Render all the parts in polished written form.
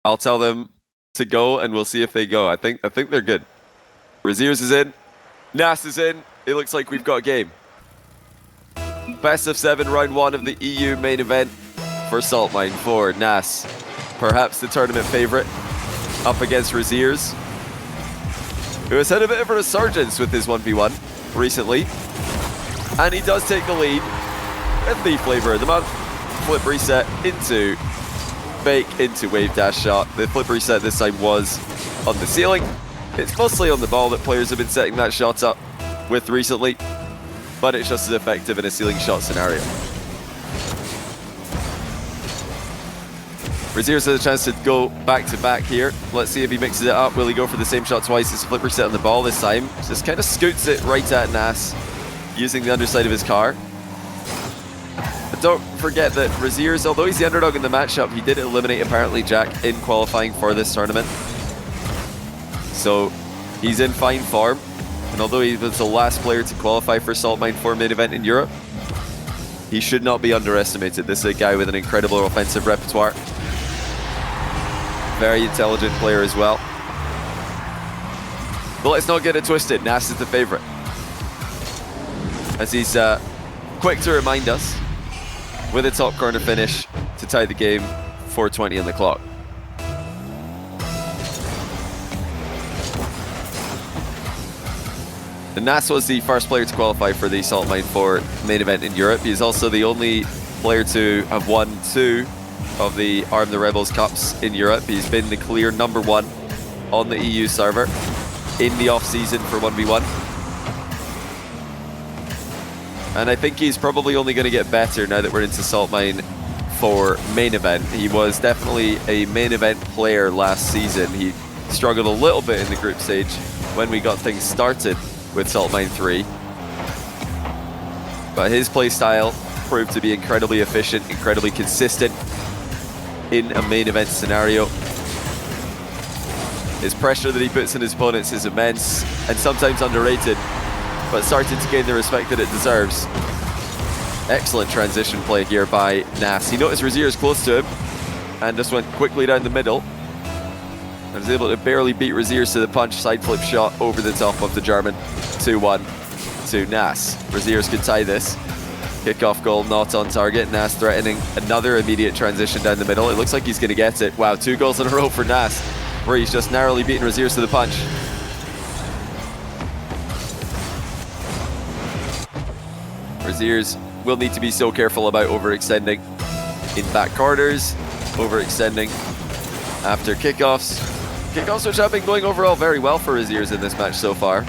I'll tell them to go, and we'll see if they go. I think they're good. Rezears is in. Nass is in. It looks like we've got a game. Best of 7, round 1 of the EU main event for Saltmine for Nass. Perhaps the tournament favorite up against Rezears, who has had a bit of a resurgence with his 1v1 recently. And he does take the lead with the flavor of the month. Flip reset into fake into wave dash shot. The flip reset this time was on the ceiling. It's mostly on the ball that players have been setting that shot up with recently, but it's just as effective in a ceiling shot scenario. Rezears has a chance to go back to back here. Let's see if he mixes it up. Will he go for the same shot twice? It's a flip reset on the ball this time. Just kind of scoots it right at Nass using the underside of his car. But don't forget that Rezears, although he's the underdog in the matchup, he did eliminate apparently Jack in qualifying for this tournament. So he's in fine form. And although he was the last player to qualify for Saltmine 4 main event in Europe, he should not be underestimated. This is a guy with an incredible offensive repertoire. Very intelligent player as well. But let's not get it twisted. Nass is the favorite, as he's quick to remind us with a top corner finish to tie the game. 4:20 on the clock. And Nass was the first player to qualify for the Saltmine 4 main event in Europe. He's also the only player to have won 2 of the Arm the Rebels Cups in Europe. He's been the clear #1 on the EU server in the off-season for 1v1. And I think he's probably only going to get better now that we're into Saltmine 4 main event. He was definitely a main event player last season. He struggled a little bit in the group stage when we got things started with Saltmine 3. But his playstyle proved to be incredibly efficient, incredibly consistent in a main event scenario. His pressure that he puts on his opponents is immense and sometimes underrated, but starting to gain the respect that it deserves. Excellent transition play here by Nass. He noticed Rezears close to him and just went quickly down the middle and was able to barely beat Rezears to the punch. Side flip shot over the top of the German. 2-1 to Nass. Rezears could tie this. Kickoff goal not on target. Nass threatening another immediate transition down the middle. It looks like he's going to get it. Wow, 2 goals in a row for Nass, where he's just narrowly beaten Rezears to the punch. Rezears will need to be so careful about overextending in back corners, overextending after kickoffs. Kickoffs which have been going overall very well for Rezears in this match so far.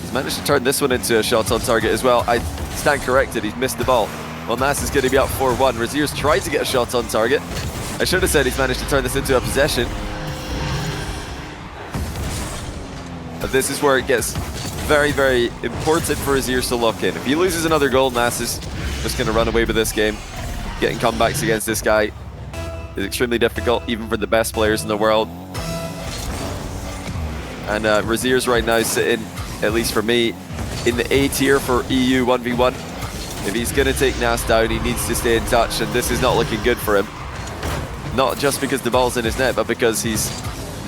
He's managed to turn this one into a shot on target as well. I stand corrected, he's missed the ball. Well, Nass is going to be up 4-1. Rezears tried to get a shot on target. I should have said he's managed to turn this into a possession. But this is where it gets very, very important for Rezears to lock in. If he loses another goal, Nass is just going to run away with this game. Getting comebacks against this guy is extremely difficult, even for the best players in the world. And Rezears right now is sitting, at least for me, in the A tier for EU 1v1. If he's going to take Nass down, he needs to stay in touch, and this is not looking good for him. Not just because the ball's in his net, but because he's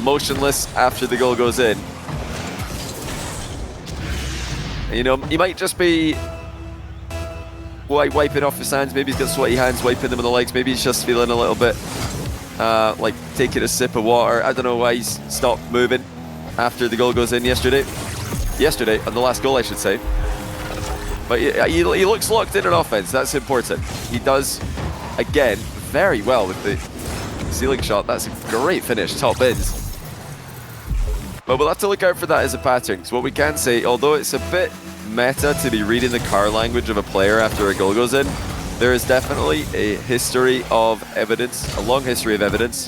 motionless after the goal goes in. You know, he might just be wiping off his hands. Maybe he's got sweaty hands, wiping them on the legs. Maybe he's just feeling a little bit like taking a sip of water. I don't know why he's stopped moving after the goal goes in yesterday, on the last goal I should say. But he looks locked in on offense. That's important. He does, again, very well with the ceiling shot. That's a great finish, top bins. But we'll have to look out for that as a pattern. So what we can say, although it's a bit meta to be reading the car language of a player after a goal goes in, there is definitely a history of evidence, a long history of evidence,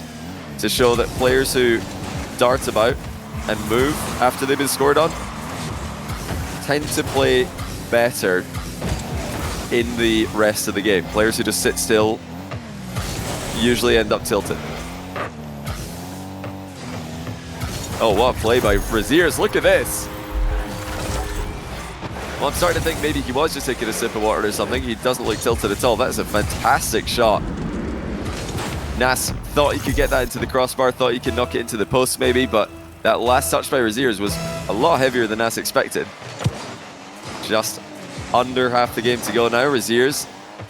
to show that players who dart about and move after they've been scored on tend to play better in the rest of the game. Players who just sit still usually end up tilted. Oh, what a play by Rezears. Look at this. Well, I'm starting to think maybe he was just taking a sip of water or something. He doesn't look tilted at all. That is a fantastic shot. Nass thought he could get that into the crossbar, thought he could knock it into the post maybe, but that last touch by Rezears was a lot heavier than Nass expected. Just under half the game to go now. Rezears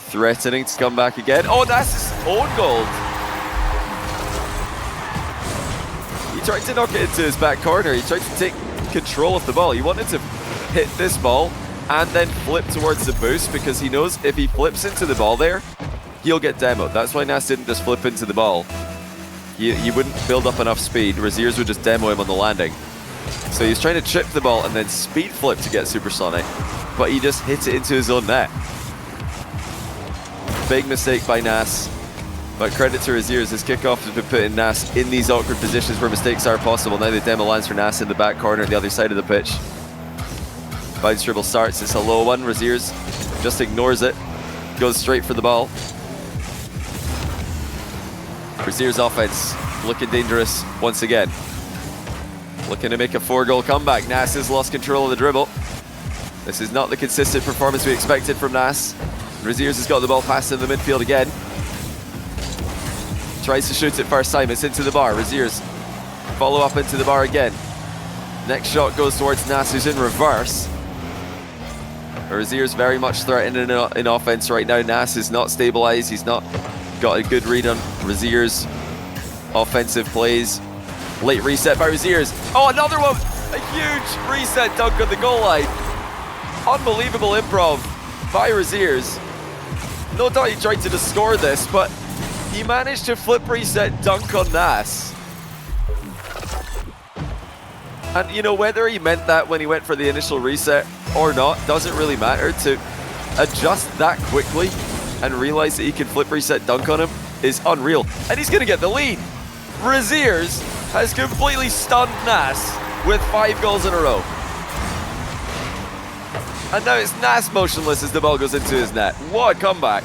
threatening to come back again. Oh, Nass's own gold. He tried to knock it into his back corner. He tried to take control of the ball. He wanted to hit this ball and then flip towards the boost because he knows if he flips into the ball there, he'll get demoed. That's why Nass didn't just flip into the ball. He wouldn't build up enough speed. Rezears would just demo him on the landing. So he's trying to chip the ball and then speed flip to get supersonic, but he just hit it into his own net. Big mistake by Nass, but credit to Rezears. His kickoff has been putting Nass in these awkward positions where mistakes are possible. Now the demo lands for Nass in the back corner, the other side of the pitch. Bounce dribble starts, it's a low one. Rezears just ignores it, goes straight for the ball. Rezears offense looking dangerous once again. Looking to make a 4-goal comeback. Nass has lost control of the dribble. This is not the consistent performance we expected from Nass. Rezears has got the ball passed in the midfield again. Tries to shoot it first time, it's into the bar. Rezears follow up into the bar again. Next shot goes towards Nass, who's in reverse. Rezears very much threatening in offense right now. Nass is not stabilized, he's not got a good read on Rezears' offensive plays. Late reset by Rezears. Oh, another one! A huge reset dunk on the goal line. Unbelievable improv by Rezears. No doubt he tried to just score this, but he managed to flip reset dunk on Nass. And you know, whether he meant that when he went for the initial reset or not, doesn't really matter. To adjust that quickly and realize that he can flip reset dunk on him is unreal. And he's gonna get the lead. Rezears has completely stunned Nass with 5 goals in a row. And now it's Nass motionless as the ball goes into his net. What a comeback.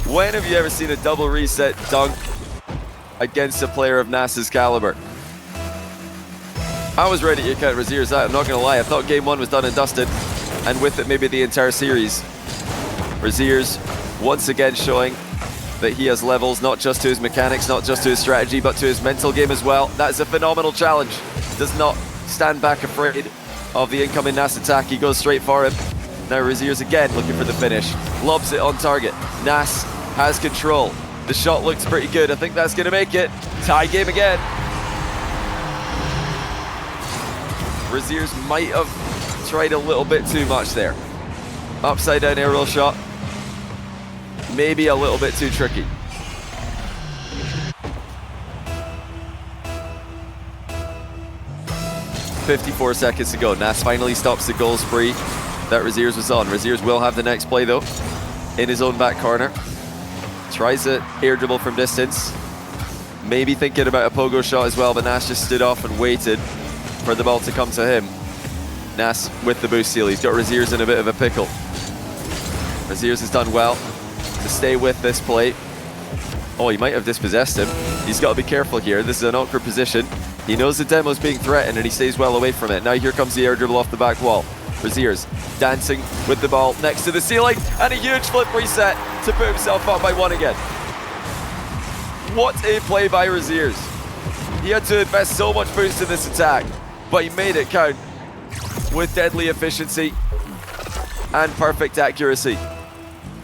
When have you ever seen a double reset dunk against a player of Nass's caliber? I was ready to count Rezears out, I'm not going to lie. I thought game 1 was done and dusted, and with it maybe the entire series. Rezears once again showing that he has levels, not just to his mechanics, not just to his strategy, but to his mental game as well. That is a phenomenal challenge. Does not stand back afraid of the incoming Nass attack. He goes straight for him. Now Rezears again looking for the finish. Lobs it on target. Nass has control. The shot looks pretty good. I think that's going to make it. Tie game again. Rezears might have tried a little bit too much there. Upside down aerial shot. Maybe a little bit too tricky. .54 seconds to go. Nass finally stops the goal spree that Rezears was on. Rezears will have the next play though, in his own back corner. Tries an air dribble from distance. Maybe thinking about a pogo shot as well, but Nass just stood off and waited for the ball to come to him. Nass with the boost seal. He's got Rezears in a bit of a pickle. Rezears has done well to stay with this play. Oh, he might have dispossessed him. He's got to be careful here. This is an awkward position. He knows the demo's being threatened and he stays well away from it. Now here comes the air dribble off the back wall. Rezears dancing with the ball next to the ceiling and a huge flip reset to put himself up by 1 again. What a play by Rezears. He had to invest so much boost in this attack, but he made it count with deadly efficiency and perfect accuracy.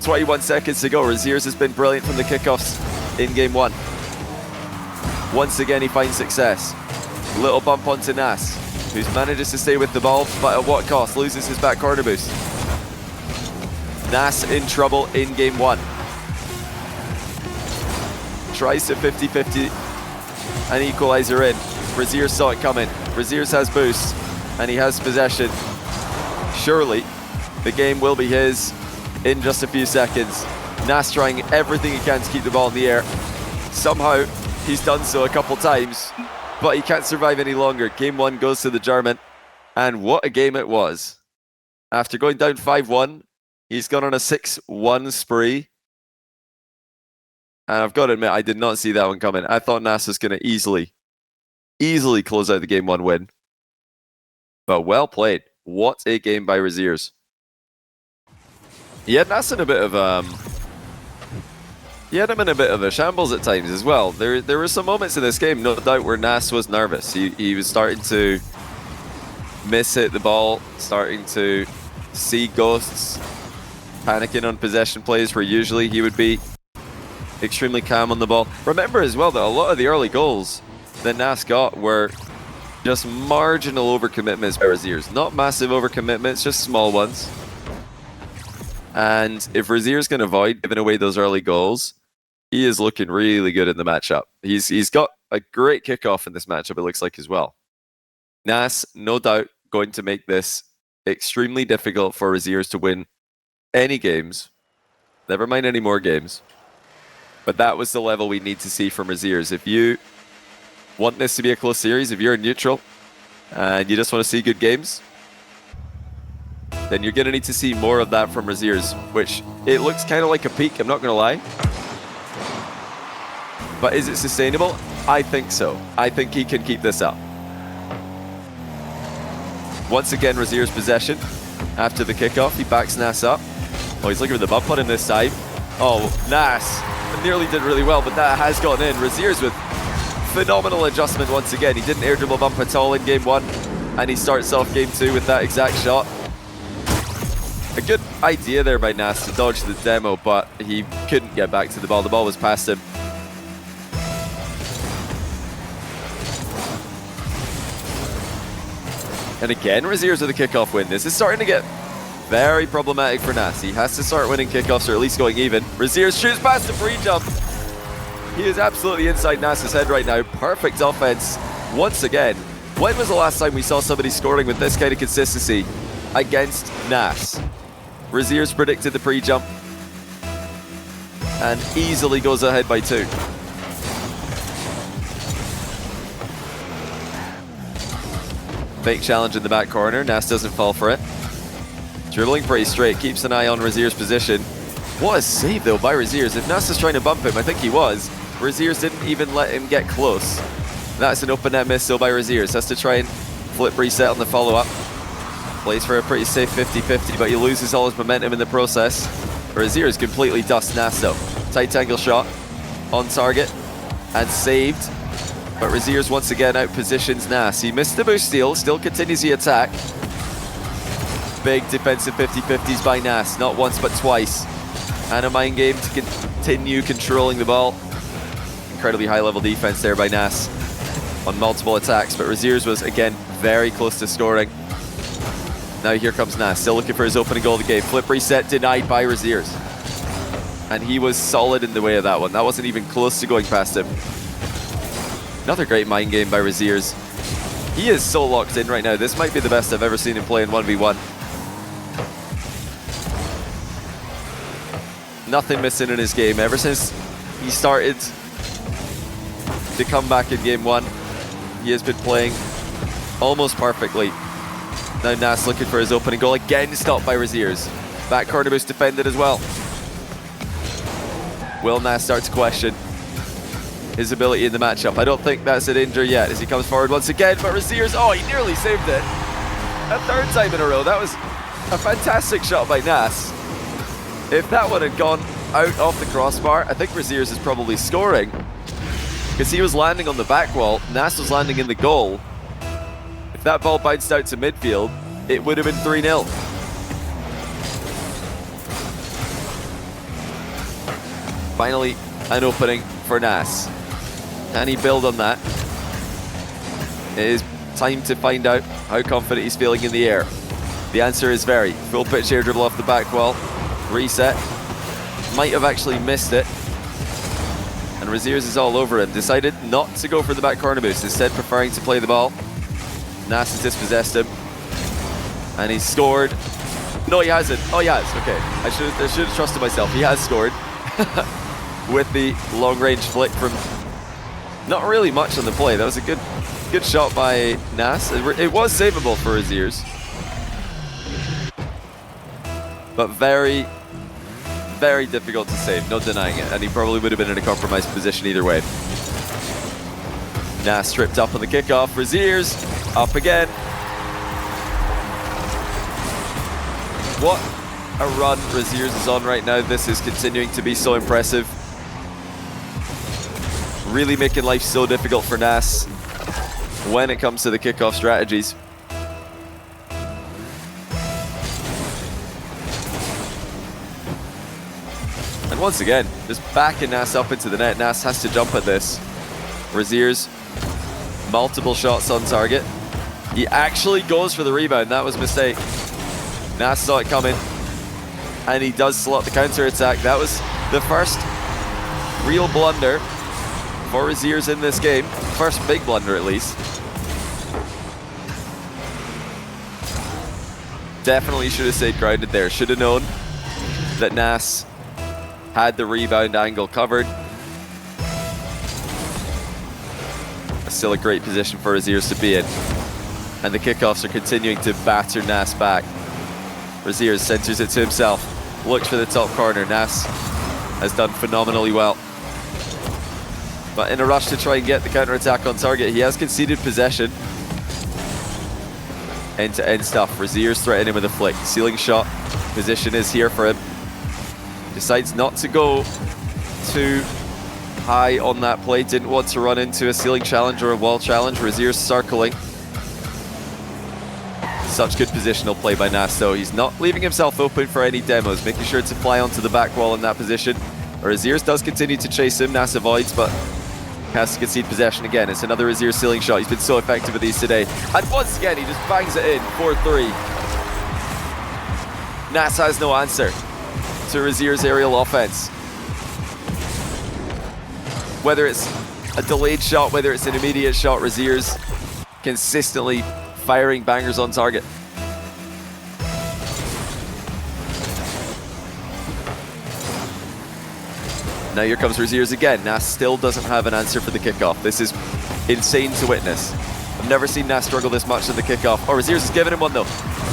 21 seconds to go. Rezears has been brilliant from the kickoffs in game 1. Once again he finds success. Little bump onto Nass, who manages to stay with the ball, but at what cost? Loses his back corner boost. Nass in trouble in game 1. Tries to 50-50 an equalizer in. Rezears saw it coming. Rezears has boost and he has possession. Surely the game will be his in just a few seconds. Nass trying everything he can to keep the ball in the air. Somehow he's done so a couple times, but he can't survive any longer. Game 1 goes to the German, and what a game it was. After going down 5-1, he's gone on a 6-1 spree. And I've got to admit, I did not see that one coming. I thought Nass was going to easily close out the game 1 win. But well played. What a game by Rezears. He had Nass in a bit of He had him in a bit of a shambles at times as well. There were some moments in this game, no doubt, where Nass was nervous. He was starting to miss-hit the ball, starting to see ghosts, panicking on possession plays where usually he would be extremely calm on the ball. Remember as well that a lot of the early goals that Nass got were just marginal overcommitments by Rezears. Not massive overcommitments, just small ones. And if Rezears can avoid giving away those early goals, he is looking really good in the matchup. He's got a great kickoff in this matchup, it looks like, as well. Nass, no doubt, going to make this extremely difficult for Rezears to win any games. Never mind any more games. But that was the level we need to see from Rezears. If you want this to be a close series, if you're neutral and you just want to see good games, then you're going to need to see more of that from Rezears, which it looks kind of like a peak, I'm not going to lie. But is it sustainable? I think so. I think he can keep this up. Once again, Rezears possession after the kickoff. He backs Nass up. Oh, he's looking for the bump on him this time. Oh, Nass nearly did really well, but that has gone in. Rezears with phenomenal adjustment once again. He didn't air dribble bump at all in game 1, and he starts off game 2 with that exact shot. A good idea there by Nass to dodge the demo, but he couldn't get back to the ball. The ball was past him. And again, Rezears with a kickoff win. This is starting to get very problematic for Nass. He has to start winning kickoffs or at least going even. Rezears shoots past the free jump. He is absolutely inside Nass's head right now. Perfect offense once again. When was the last time we saw somebody scoring with this kind of consistency against Nass? Rezears predicted the pre-jump and easily goes ahead by 2. Fake challenge in the back corner. Nass doesn't fall for it. Dribbling pretty straight. Keeps an eye on Rezears' position. What a save, though, by Rezears. If Nass is trying to bump him, I think he was. Rezears didn't even let him get close. That's an open net miss, though, by Rezears. Has to try and flip reset on the follow-up. Plays for a pretty safe 50-50, but he loses all his momentum in the process. Rezears completely dusts Nass, though. Tight angle shot. On target. And saved. But Rezears once again outpositions Nass. He missed the boost steal, still continues the attack. Big defensive 50-50s by Nass, not once but twice. And a mind game to continue controlling the ball. Incredibly high level defense there by Nass on multiple attacks, but Rezears was again very close to scoring. Now here comes Nass, still looking for his opening goal of the game. Flip reset denied by Rezears. And he was solid in the way of that one. That wasn't even close to going past him. Another great mind game by Rezears. He is so locked in right now. This might be the best I've ever seen him play in 1v1. Nothing missing in his game. Ever since he started to come back in game 1, he has been playing almost perfectly. Now Nass looking for his opening goal. Again stopped by Rezears. Back corner boost defended as well. Will Nass start to question his ability in the matchup? I don't think that's a danger yet as he comes forward once again, but Rezears, oh, he nearly saved it. A 3rd time in a row. That was a fantastic shot by Nass. If that one had gone out off the crossbar, I think Rezears is probably scoring because he was landing on the back wall. Nass was landing in the goal. If that ball bounced out to midfield, it would have been 3-0. Finally, an opening for Nass. Can he build on that? It is time to find out how confident he's feeling in the air. The answer is very. Full pitch air dribble off the back wall. Reset. Might have actually missed it. And Rezears is all over him. Decided not to go for the back corner boost, instead preferring to play the ball. Nass has dispossessed him. And he's scored. No, he hasn't. Oh, he has. Okay. I should have trusted myself. He has scored. With the long-range flick from not really much on the play. That was a good shot by Nass. It was savable for Rezears. But very, very difficult to save. No denying it. And he probably would have been in a compromised position either way. Nass tripped up on the kickoff. Rezears up again. What a run Rezears is on right now. This is continuing to be so impressive. Really making life so difficult for Nass when it comes to the kickoff strategies. And once again, just backing Nass up into the net. Nass has to jump at this. Rezears, multiple shots on target. He actually goes for the rebound. That was a mistake. Nass saw it coming, and he does slot the counter attack. That was the first real blunder for Rezears in this game. First big blunder, at least. Definitely should have stayed grounded there. Should have known that Nass had the rebound angle covered. Still a great position for Rezears to be in. And the kickoffs are continuing to batter Nass back. Rezears centers it to himself. Looks for the top corner. Nass has done phenomenally well. But in a rush to try and get the counter-attack on target, he has conceded possession. End-to-end stuff. Rezears threatening him with a flick. Ceiling shot. Position is here for him. Decides not to go too high on that play. Didn't want to run into a ceiling challenge or a wall challenge. Rezears circling. Such good positional play by Nass, though. He's not leaving himself open for any demos, making sure to fly onto the back wall in that position. Rezears does continue to chase him. Nass avoids, but has to concede possession again. It's another Rezears ceiling shot. He's been so effective with these today. And once again, he just bangs it in. 4-3. Nass has no answer to Rezears' aerial offense. Whether it's a delayed shot, whether it's an immediate shot, Rezears consistently firing bangers on target. Now here comes Rezears again. Nass still doesn't have an answer for the kickoff. This is insane to witness. I've never seen Nass struggle this much in the kickoff. Oh, Rezears is giving him one though.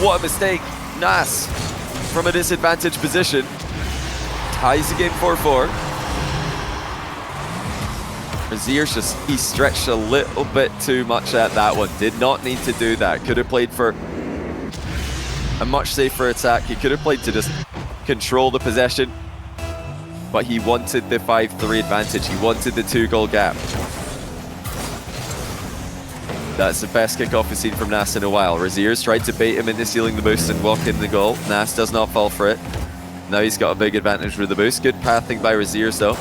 What a mistake. Nass, from a disadvantaged position, ties the game 4-4. Rezears he stretched a little bit too much at that one. Did not need to do that. Could have played for a much safer attack. He could have played to just control the possession. But he wanted the 5-3 advantage. He wanted the 2-goal gap. That's the best kickoff we've seen from Nass in a while. Rezears tried to bait him into sealing the boost and walk in the goal. Nass does not fall for it. Now he's got a big advantage with the boost. Good pathing by Rezears though.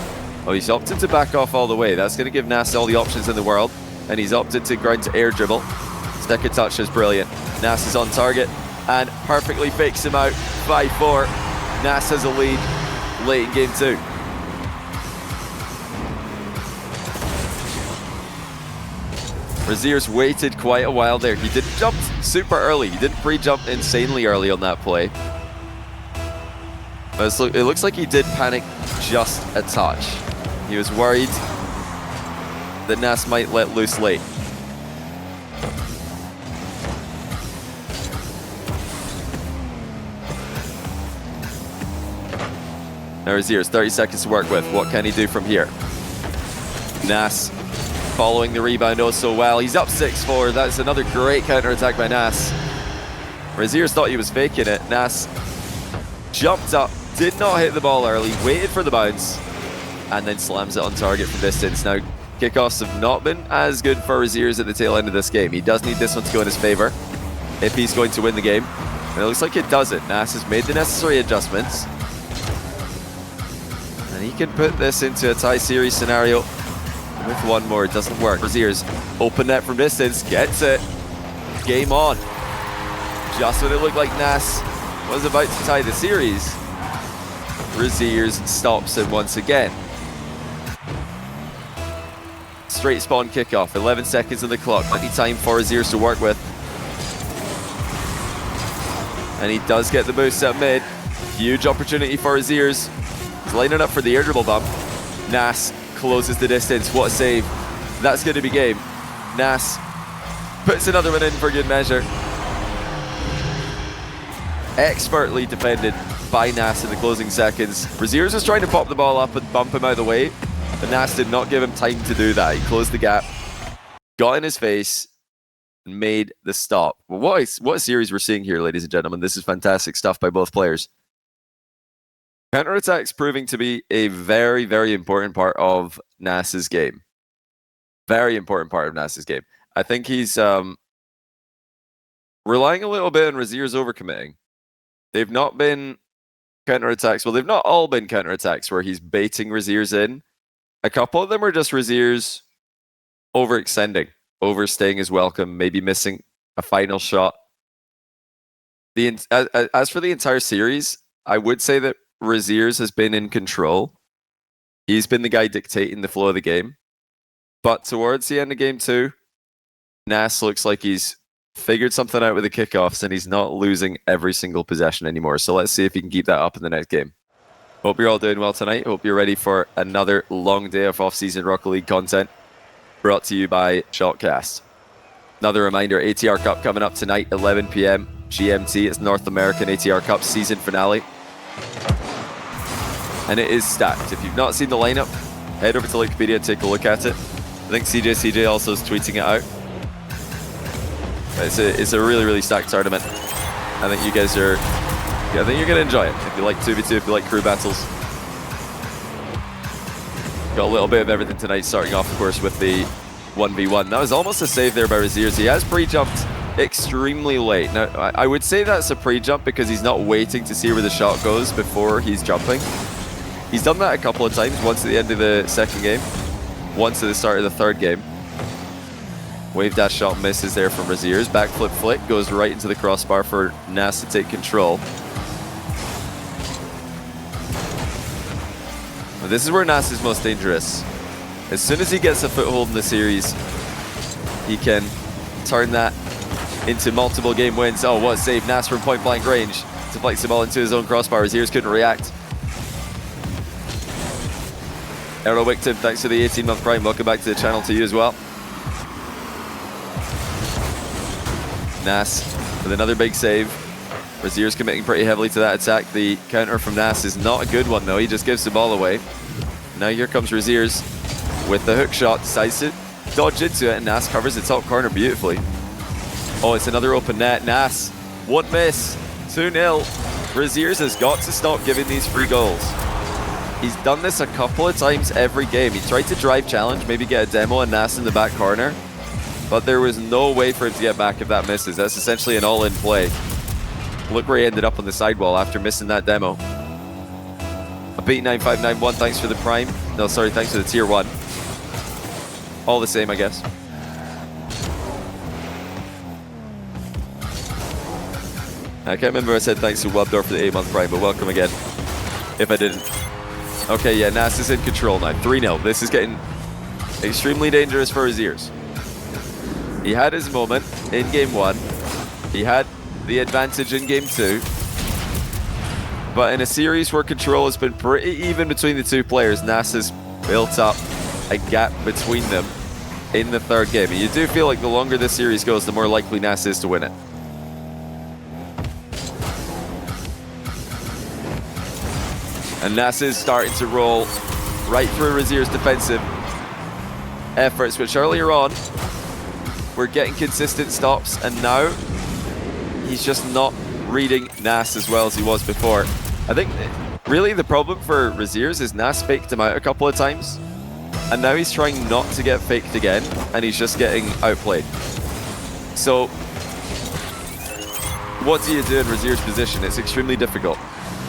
Oh, he's opted to back off all the way. That's going to give Nass all the options in the world. And he's opted to ground to air dribble. Second touch is brilliant. Nass is on target and perfectly fakes him out. 5-4. Nass has a lead late in game 2. Rezears waited quite a while there. He did jump super early. He didn't pre-jump insanely early on that play. But it looks like he did panic just a touch. He was worried that Nass might let loose late. Now Rezears, 30 seconds to work with. What can he do from here? Nass following the rebound oh so well. He's up 6-4. That's another great counter-attack by Nass. Rezears thought he was faking it. Nass jumped up, did not hit the ball early, waited for the bounce, and then slams it on target from distance. Now, kickoffs have not been as good for Rezears at the tail end of this game. He does need this one to go in his favor if he's going to win the game. And it looks like it doesn't. Nass has made the necessary adjustments. And he can put this into a tie series scenario with one more. It doesn't work. Rezears, open net from distance, gets it. Game on. Just when it looked like Nass was about to tie the series, Rezears stops him once again. Straight spawn kickoff, 11 seconds on the clock. Plenty time for Rezears to work with. And he does get the boost at mid. Huge opportunity for Rezears. He's lining up for the air dribble bump. Nass closes the distance. What a save. That's going to be game. Nass puts another one in for good measure. Expertly defended by Nass in the closing seconds. Rezears was trying to pop the ball up and bump him out of the way, but Nass did not give him time to do that. He closed the gap, got in his face, and made the stop. Well, what a series we're seeing here, ladies and gentlemen. This is fantastic stuff by both players. Counterattack's proving to be a very, very important part of Nass's game. Very important part of Nass's game. I think he's relying a little bit on Rezears overcommitting. They've not been counterattacks. Well, they've not all been counterattacks where he's baiting Rezears in. A couple of them are just Rezears overextending, overstaying his welcome, maybe missing a final shot. As for the entire series, I would say that Rezears has been in control. He's been the guy dictating the flow of the game. But towards the end of game 2, Nass looks like he's figured something out with the kickoffs and he's not losing every single possession anymore. So let's see if he can keep that up in the next game. Hope you're all doing well tonight. Hope you're ready for another long day of off-season Rocket League content brought to you by Shotcast. Another reminder, ATR Cup coming up tonight, 11 p.m. GMT. It's North American ATR Cup season finale. And it is stacked. If you've not seen the lineup, head over to Wikipedia and take a look at it. I think CJ also is tweeting it out. It's a really, really stacked tournament. I think you guys are... I think you're going to enjoy it. If you like 2v2, if you like crew battles. Got a little bit of everything tonight, starting off, of course, with the 1v1. That was almost a save there by Rezears. He has pre-jumped extremely late. Now, I would say that's a pre-jump because he's not waiting to see where the shot goes before he's jumping. He's done that a couple of times, once at the end of the second game, once at the start of the third game. Wave dash shot misses there from Rezears. Backflip flick goes right into the crossbar for Nass to take control. But this is where Nass is most dangerous. As soon as he gets a foothold in the series, he can turn that into multiple game wins. Oh, what a save. Nass from point blank range deflects the ball into his own crossbar. Rezears couldn't react. Arrow Wicton, thanks for the 18-month prime. Welcome back to the channel to you as well. Nass with another big save. Rezears committing pretty heavily to that attack. The counter from Nass is not a good one though. He just gives the ball away. Now here comes Rezears with the hook shot. Decides to dodge into it and Nass covers the top corner beautifully. Oh, it's another open net. Nass, one miss. 2-0. Rezears has got to stop giving these free goals. He's done this a couple of times every game. He tried to drive challenge, maybe get a demo and Nass in the back corner. But there was no way for him to get back if that misses. That's essentially an all-in play. Look where he ended up on the sidewall after missing that demo. A beat9591, thanks for the prime. No, sorry, thanks for the tier 1. All the same, I guess. I can't remember if I said thanks to Webdor for the 8-month prime, but welcome again. If I didn't. Okay, yeah, Nass is in control now. 3-0. This is getting extremely dangerous for his ears. He had his moment in game 1. He had the advantage in game 2. But in a series where control has been pretty even between the two players, Nass has built up a gap between them in the third game. And you do feel like the longer this series goes, the more likely Nass is to win it. And Nass is starting to roll right through Rezears' defensive efforts, which earlier on were getting consistent stops, and now he's just not reading Nass as well as he was before. I think really the problem for Rezears is Nass faked him out a couple of times, and now he's trying not to get faked again, and he's just getting outplayed. So what do you do in Rezears' position? It's extremely difficult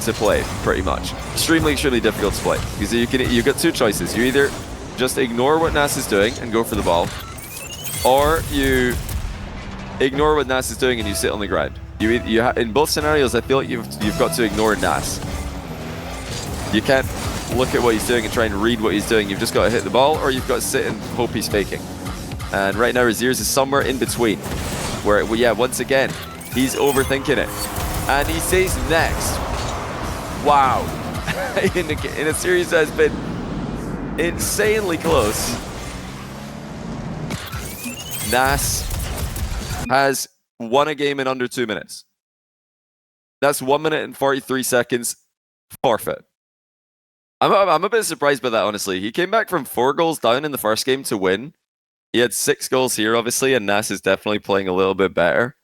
to play, pretty much. Extremely difficult to play. Because you've got two choices. You either just ignore what Nass is doing and go for the ball, or you ignore what Nass is doing and you sit on the ground. In both scenarios, I feel like you've got to ignore Nass. You can't look at what he's doing and try and read what he's doing. You've just got to hit the ball, or you've got to sit and hope he's faking. And right now, Rezears is somewhere in between, where, well, yeah, once again, he's overthinking it. And he says next. Wow. in a series that has been insanely close, Nass has won a game in under 2 minutes. That's 1 minute and 43 seconds forfeit. I'm a bit surprised by that, honestly. He came back from 4 goals down in the first game to win. He had 6 goals here, obviously, and Nass is definitely playing a little bit better.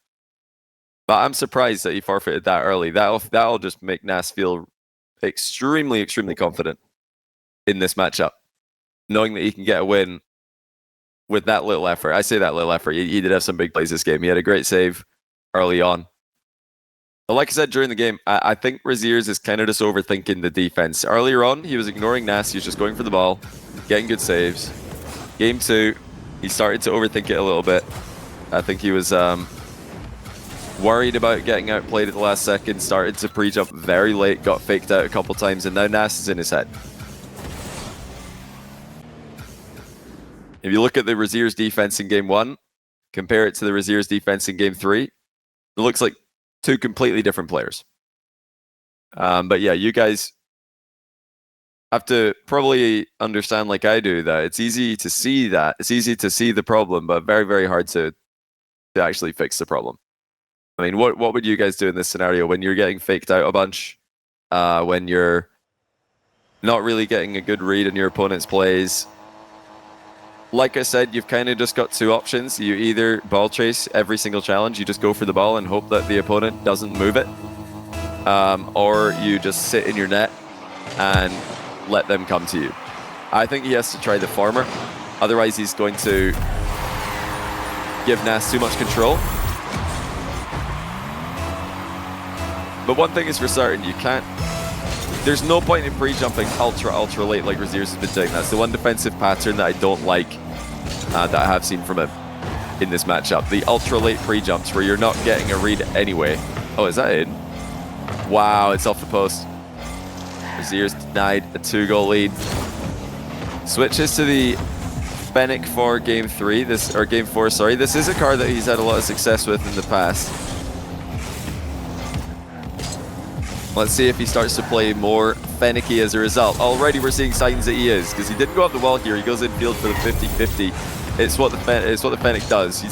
But I'm surprised that he forfeited that early. That'll just make Nass feel extremely confident in this matchup, knowing that he can get a win with that little effort. I say that little effort. He did have some big plays this game. He had a great save early on. But like I said during the game, I think Rezears is kind of just overthinking the defense. Earlier on, he was ignoring Nass. He was just going for the ball, getting good saves. Game 2, he started to overthink it a little bit. I think he was worried about getting outplayed at the last second, started to pre-jump very late, got faked out a couple times, and now Nass is in his head. If you look at the Rezears defense in Game 1, compare it to the Rezears defense in Game 3, it looks like two completely different players. But yeah, you guys have to probably understand, like I do, that it's easy to see that. It's easy to see the problem, but very, very hard to actually fix the problem. I mean, what would you guys do in this scenario when you're getting faked out a bunch, when you're not really getting a good read on your opponent's plays? Like I said, you've kind of just got two options. You either ball chase every single challenge, you just go for the ball and hope that the opponent doesn't move it, or you just sit in your net and let them come to you. I think he has to try the former, otherwise he's going to give Nass too much control. But one thing is for certain, you can't... There's no point in pre-jumping ultra late like Rezears has been doing. That's the one defensive pattern that I don't like, that I have seen from him in this matchup. The ultra late pre-jumps where you're not getting a read anyway. Oh, is that in? Wow, it's off the post. Rezears denied a 2-goal lead. Switches to the Fennec for Game 3, or Game 4, sorry. This is a card that he's had a lot of success with in the past. Let's see if he starts to play more Fennecy as a result. Already we're seeing signs that he is, because he didn't go up the wall here. He goes infield for the 50-50. It's what the Fennec does.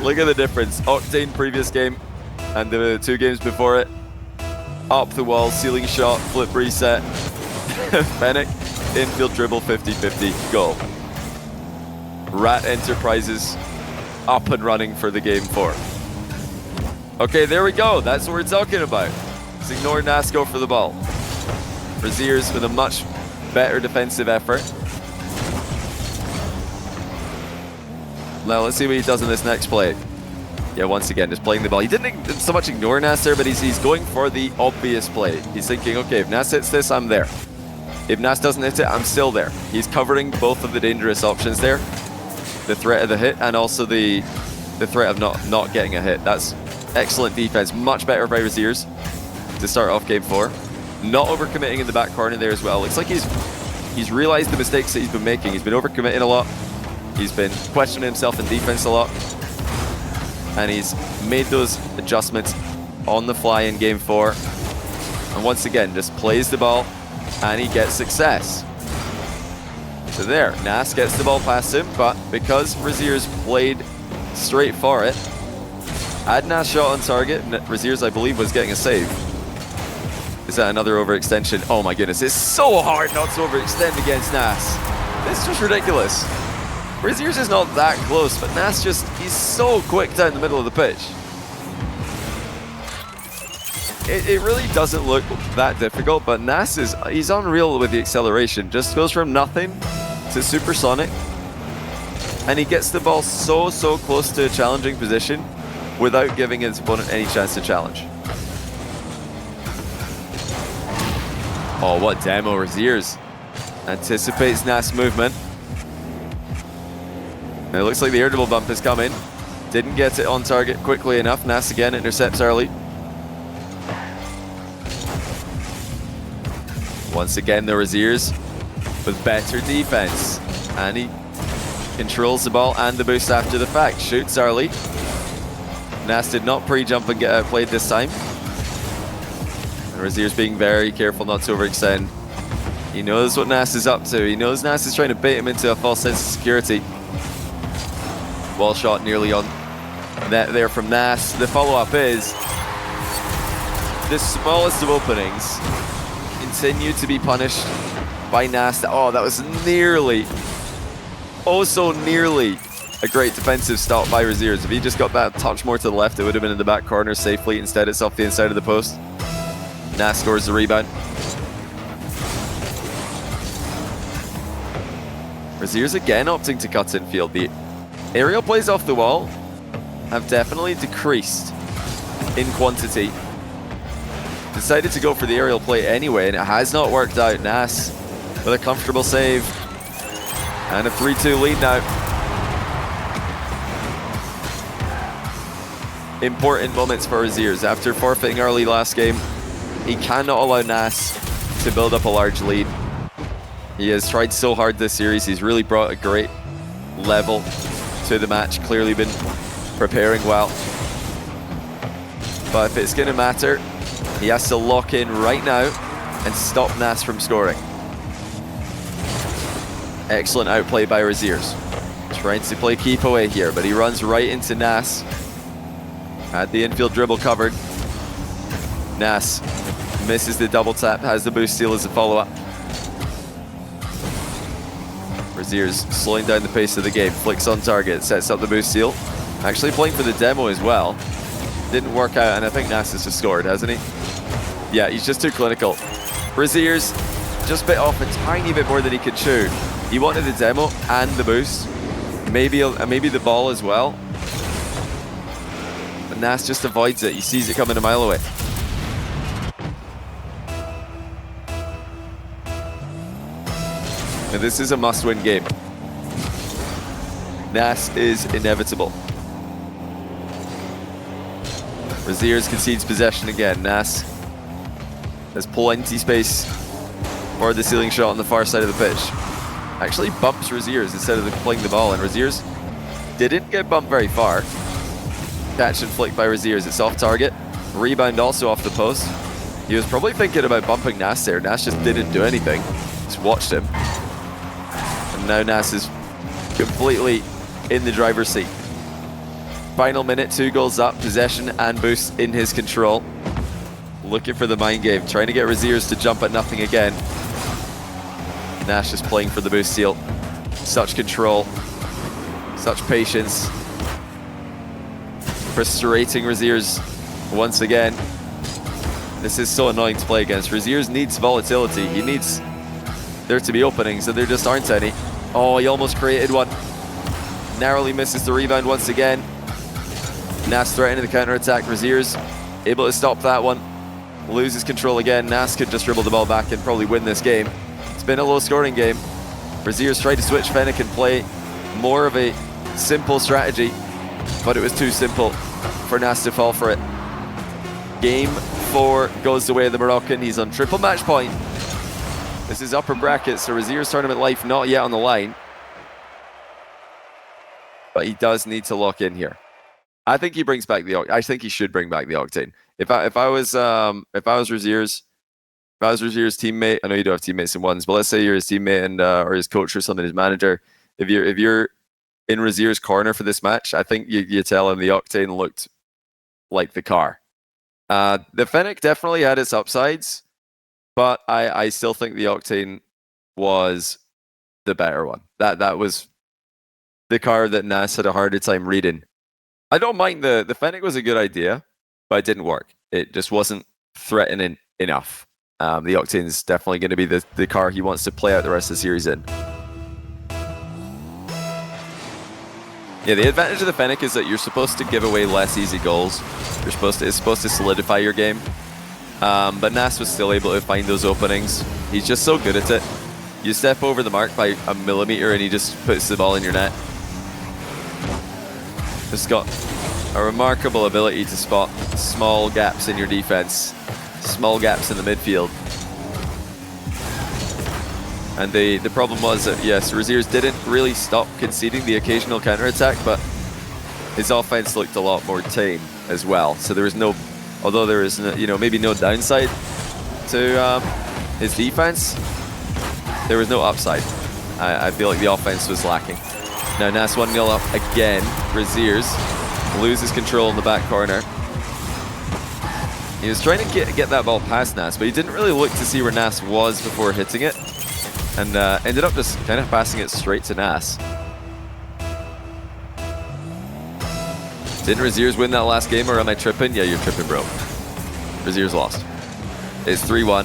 Look at the difference. Octane previous game and the 2 games before it. Up the wall, ceiling shot, flip reset. Fennec, infield dribble, 50-50, goal. Rat Enterprises up and running for the Game 4. Okay, there we go. That's what we're talking about. Let's ignore Nass, go for the ball. Rezears with a much better defensive effort. Now let's see what he does in this next play. Yeah, once again, just playing the ball. He didn't so much ignore Nass there, but he's going for the obvious play. He's thinking, okay, if Nass hits this, I'm there. If Nass doesn't hit it, I'm still there. He's covering both of the dangerous options there. The threat of the hit and also the threat of not getting a hit. That's excellent defense. Much better by Rezears to start off Game 4. Not overcommitting in the back corner there as well. Looks like he's realized the mistakes that he's been making. He's been overcommitting a lot. He's been questioning himself in defense a lot. And he's made those adjustments on the fly in Game 4. And once again, just plays the ball and he gets success. So there, Nass gets the ball past him, but because Rezears played straight for it, had Nass shot on target, and Rezears, I believe, was getting a save. Is that another overextension? Oh my goodness, it's so hard not to overextend against Nass. It's just ridiculous. Rezears is not that close, but Nass he's so quick down the middle of the pitch. It really doesn't look that difficult, but Nass he's unreal with the acceleration. Just goes from nothing to supersonic, and he gets the ball so close to a challenging position without giving his opponent any chance to challenge. Oh, what demo. Rezears anticipates Nass' movement. And it looks like the air dribble bump is coming. Didn't get it on target quickly enough. Nass again intercepts early. Once again, the Rezears with better defense. And he controls the ball and the boost after the fact. Shoots early. Nass did not pre-jump and get outplayed this time. And Rezears being very careful not to overextend. He knows what Nass is up to. He knows Nass is trying to bait him into a false sense of security. Wall shot nearly on net there from Nass. The follow-up is the smallest of openings continue to be punished by Nass. Oh, that was nearly, oh so nearly a great defensive stop by Rezears. If he just got that touch more to the left, it would have been in the back corner safely. Instead, it's off the inside of the post. Nass scores the rebound. Rezears again opting to cut in field. The aerial plays off the wall have definitely decreased in quantity. Decided to go for the aerial play anyway, and it has not worked out. Nass with a comfortable save. And a 3-2 lead now. Important moments for Rezears. After forfeiting early last game, he cannot allow Nass to build up a large lead. He has tried so hard this series. He's really brought a great level to the match. Clearly been preparing well. But if it's going to matter, he has to lock in right now and stop Nass from scoring. Excellent outplay by Rezears. Trying to play keep away here, but he runs right into Nass. Had the infield dribble covered. Nass misses the double tap, has the boost steal as a follow-up. Rezears slowing down the pace of the game, flicks on target, sets up the boost steal. Actually playing for the demo as well. Didn't work out, and I think Nass has just scored, hasn't he? Yeah, he's just too clinical. Rezears just bit off a tiny bit more than he could chew. He wanted the demo and the boost. Maybe the ball as well. But Nass just avoids it. He sees it coming a mile away. And this is a must-win game. Nass is inevitable. Rezears concedes possession again. Nass has plenty space for the ceiling shot on the far side of the pitch. Actually bumps Rezears instead of playing the ball, and Rezears didn't get bumped very far. Catch and flick by Rezears. It's off target. Rebound also off the post. He was probably thinking about bumping Nass there. Nass just didn't do anything. Just watched him. And now Nass is completely in the driver's seat. Final minute, 2 goals up, possession and boost in his control. Looking for the mind game, trying to get Rezears to jump at nothing again. Nass just playing for the boost steal. Such control, such patience. Frustrating Rezears once again. This is so annoying to play against. Rezears needs volatility. He needs there to be openings, and there just aren't any. Oh, he almost created one. Narrowly misses the rebound once again. Nass threatening the counter-attack. Rezears able to stop that one. Loses control again. Nass could just dribble the ball back and probably win this game. It's been a low-scoring game. Rezears tried to switch Fennec and play more of a simple strategy, but it was too simple for Nass to fall for it. Game 4 goes the way of the Moroccan. He's on triple match point. This is upper bracket, so Rezears tournament life not yet on the line. But he does need to lock in here. I think he brings back the Octane. I think he should bring back the Octane. If I was Rezears, teammate, I know you don't have teammates in ones, but let's say you're his teammate and or his coach or something, his manager. If you're in Rezears' corner for this match, I think you tell him the Octane looked like the car. The Fennec definitely had its upsides, but I still think the Octane was the better one. That was the car that Nass had a harder time reading. I don't mind the Fennec was a good idea, but it didn't work. It just wasn't threatening enough. The Octane is definitely going to be the car he wants to play out the rest of the series in. Yeah, the advantage of the Fennec is that you're supposed to give away less easy goals. It's supposed to solidify your game. But Nass was still able to find those openings. He's just so good at it. You step over the mark by a millimeter and he just puts the ball in your net. Just got a remarkable ability to spot small gaps in your defense, small gaps in the midfield. And the problem was that, yes, Rezears didn't really stop conceding the occasional counterattack, but his offense looked a lot more tame as well. So there was no, although there is, maybe no downside to his defense, there was no upside. I feel like the offense was lacking. Now Nass 1-0 up again. Rezears loses control in the back corner. He was trying to get that ball past Nass, but he didn't really look to see where Nass was before hitting it. And ended up just kind of passing it straight to Nass. Didn't Rezears win that last game, or am I tripping? Yeah, you're tripping, bro. Rezears lost. It's 3-1.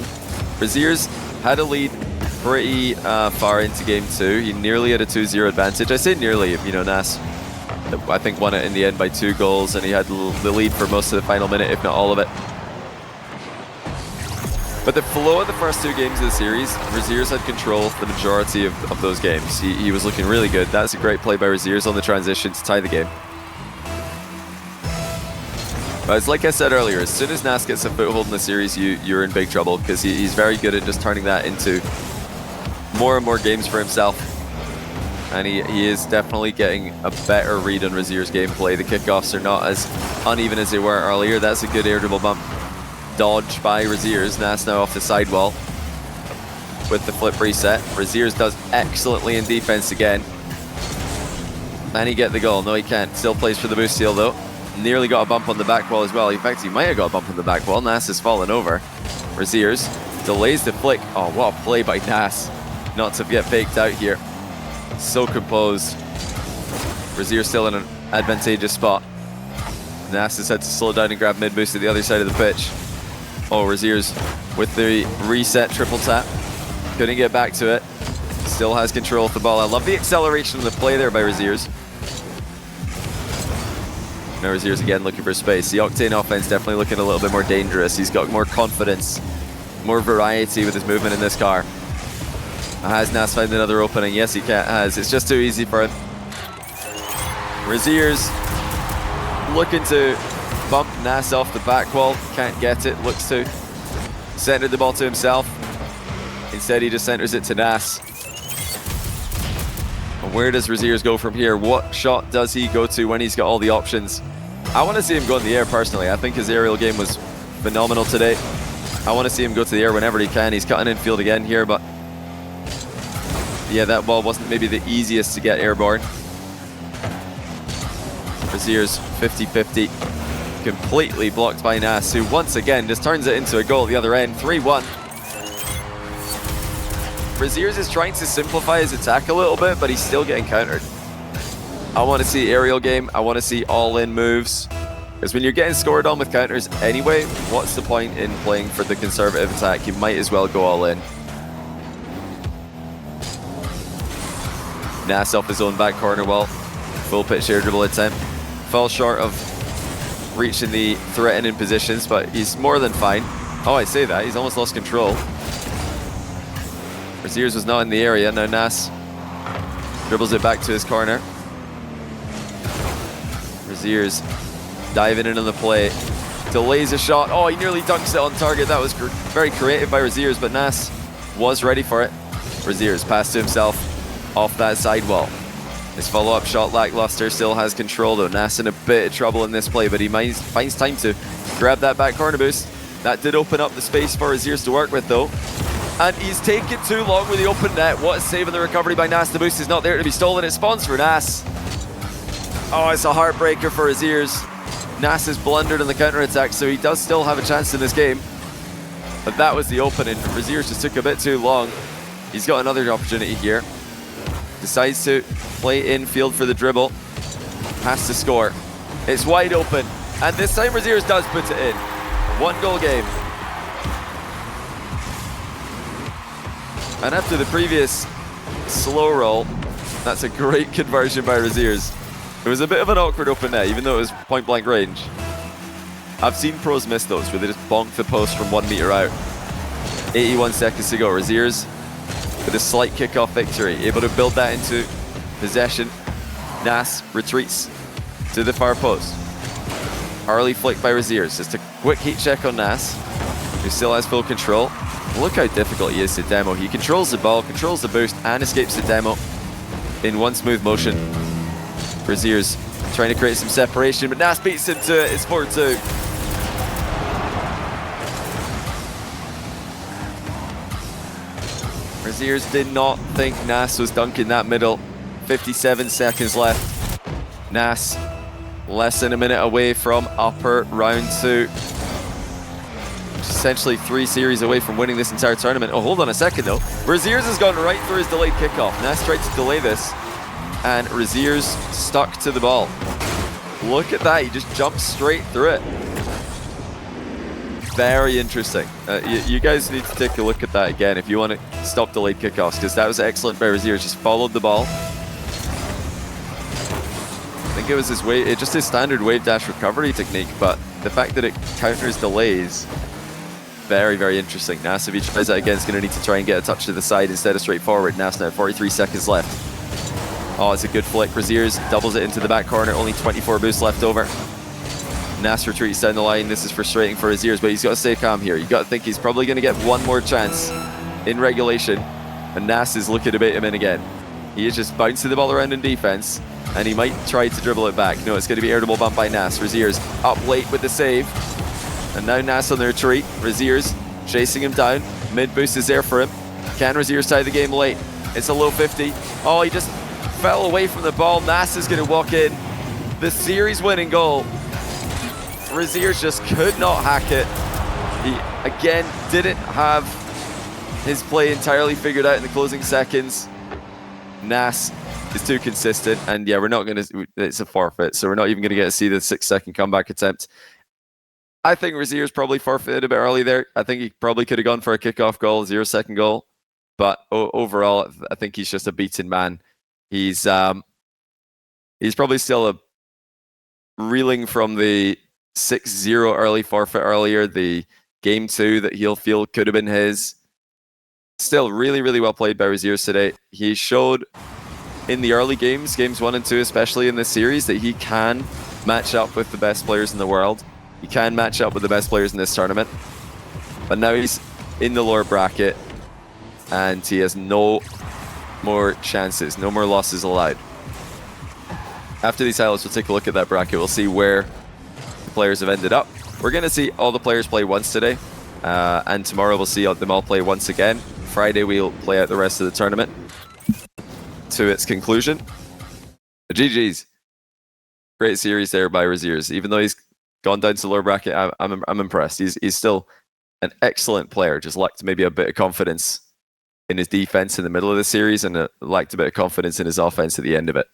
Rezears had a lead pretty far into game 2. He nearly had a 2-0 advantage. I say nearly, you know, Nass, I think, won it in the end by 2 goals, and he had the lead for most of the final minute, if not all of it. But the flow of the first 2 games of the series, Rezears had control for the majority of those games. He was looking really good. That's a great play by Rezears on the transition to tie the game. But it's like I said earlier, as soon as Nass gets a foothold in the series, you're in big trouble, because he's very good at just turning that into more and more games for himself. And he is definitely getting a better read on Rezears' gameplay. The kickoffs are not as uneven as they were earlier. That's a good air dribble bump. Dodge by Rezears. Nass now off the sidewall with the flip reset. Rezears does excellently in defense again. Can he get the goal? No, he can't. Still plays for the boost steal though. Nearly got a bump on the back wall as well. In fact, he might have got a bump on the back wall. Nass has fallen over. Rezears delays the flick. Oh, what a play by Nass. Not to get faked out here. So composed. Rezears still in an advantageous spot. Nass has had to slow down and grab mid boost at the other side of the pitch. Oh, Rezears with the reset triple tap. Couldn't get back to it. Still has control of the ball. I love the acceleration of the play there by Rezears. Now Rezears again looking for space. The Octane offense definitely looking a little bit more dangerous. He's got more confidence, more variety with his movement in this car. Has Nass found another opening? Yes, he has. It's just too easy for him. Rezears looking to bump Nass off the back wall. Can't get it. Looks to center the ball to himself. Instead, he just centers it to Nass. Where does Rezears go from here? What shot does he go to when he's got all the options? I want to see him go in the air personally. I think his aerial game was phenomenal today. I want to see him go to the air whenever he can. He's cutting infield again here, but yeah, that ball wasn't maybe the easiest to get airborne. Rezears 50-50. Completely blocked by Nass, who once again just turns it into a goal at the other end. 3-1. Rezears is trying to simplify his attack a little bit, but he's still getting countered. I want to see aerial game. I want to see all-in moves. Because when you're getting scored on with counters anyway, what's the point in playing for the conservative attack? You might as well go all in. Nass off his own back corner wall. Full pitch air dribble attempt. Falls short of reaching the threatening positions, but he's more than fine. Oh, I say that. He's almost lost control. Rezears was not in the area. Now Nass dribbles it back to his corner. Rezears diving in on the play. Delays a shot. Oh, he nearly dunks it on target. That was very creative by Rezears, but Nass was ready for it. Rezears passed to himself off that sidewall. His follow-up shot lackluster, still has control though. Nass in a bit of trouble in this play, but he finds time to grab that back corner boost. That did open up the space for Rezears to work with though. And he's taken too long with the open net. What a save on the recovery by Nass. The boost is not there to be stolen. It spawns for Nass. Oh, it's a heartbreaker for Rezears. Nass has blundered on the counter-attack, so he does still have a chance in this game. But that was the opening. Rezears just took a bit too long. He's got another opportunity here. Decides to play infield for the dribble. Has to score. It's wide open. And this time Rezears does put it in. 1 goal game. And after the previous slow roll, that's a great conversion by Rezears. It was a bit of an awkward open net, even though it was point blank range. I've seen pros miss those where they just bonk the post from 1 meter out. 81 seconds to go. Rezears with a slight kickoff victory, able to build that into possession. Nass retreats to the far post. Early flick by Rezears. Just a quick heat check on Nass, who still has full control. Look how difficult he is to demo. He controls the ball, controls the boost, and escapes the demo in one smooth motion. Rezears trying to create some separation, but Nass beats him to it. It's 4-2. Rezears did not think Nass was dunking that middle. 57 seconds left. Nass less than a minute away from upper round 2. Essentially 3 series away from winning this entire tournament. Oh, hold on a second though. Rezears has gone right through his delayed kickoff. Nass tried to delay this, and Rezears stuck to the ball. Look at that, he just jumped straight through it. Very interesting. You guys need to take a look at that again if you want to stop delayed kickoffs, because that was excellent by Rezears. Just followed the ball. I think it was his wave, just his standard wave dash recovery technique, but the fact that it counters delays, very, very interesting. Nass, if he tries that again, is going to need to try and get a touch to the side instead of straight forward. Nass now 43 seconds left. Oh, it's a good flick. Rezears doubles it into the back corner. Only 24 boosts left over. Nass retreats down the line. This is frustrating for Rezears, but he's got to stay calm here. You got to think he's probably going to get one more chance in regulation, and Nass is looking to bait him in again. He is just bouncing the ball around in defense, and he might try to dribble it back. No, it's going to be air to ball bump by Nass. Rezears up late with the save, and now Nass on the retreat. Rezears chasing him down. Mid boost is there for him. Can Rezears tie the game late? It's a low 50. Oh, he just fell away from the ball. Nass is going to walk in. The series winning goal. Rezears just could not hack it. He, again, didn't have his play entirely figured out in the closing seconds. Nass is too consistent, and yeah, we're not going to, it's a forfeit, so we're not even going to get to see the 6-second comeback attempt. I think Rezears probably forfeited a bit early there. I think he probably could have gone for a kickoff goal, 0-second goal, but overall, I think he's just a beaten man. He's probably still reeling from the 6-0 early forfeit earlier, the game 2 that he'll feel could have been his. Still really, really well played by Rezears today. He showed in the early games, games 1 and 2 especially in this series, that he can match up with the best players in the world. He can match up with the best players in this tournament. But now he's in the lower bracket, and he has no more chances, no more losses allowed. After these highlights, we'll take a look at that bracket. We'll see where the players have ended up. We're going to see all the players play once today, and tomorrow we'll see them all play once again. Friday, we'll play out the rest of the tournament to its conclusion. GG's. Great series there by Rezears. Even though he's gone down to the lower bracket, I'm impressed. He's still an excellent player. Just lacked maybe a bit of confidence in his defense in the middle of the series, and lacked a bit of confidence in his offense at the end of it.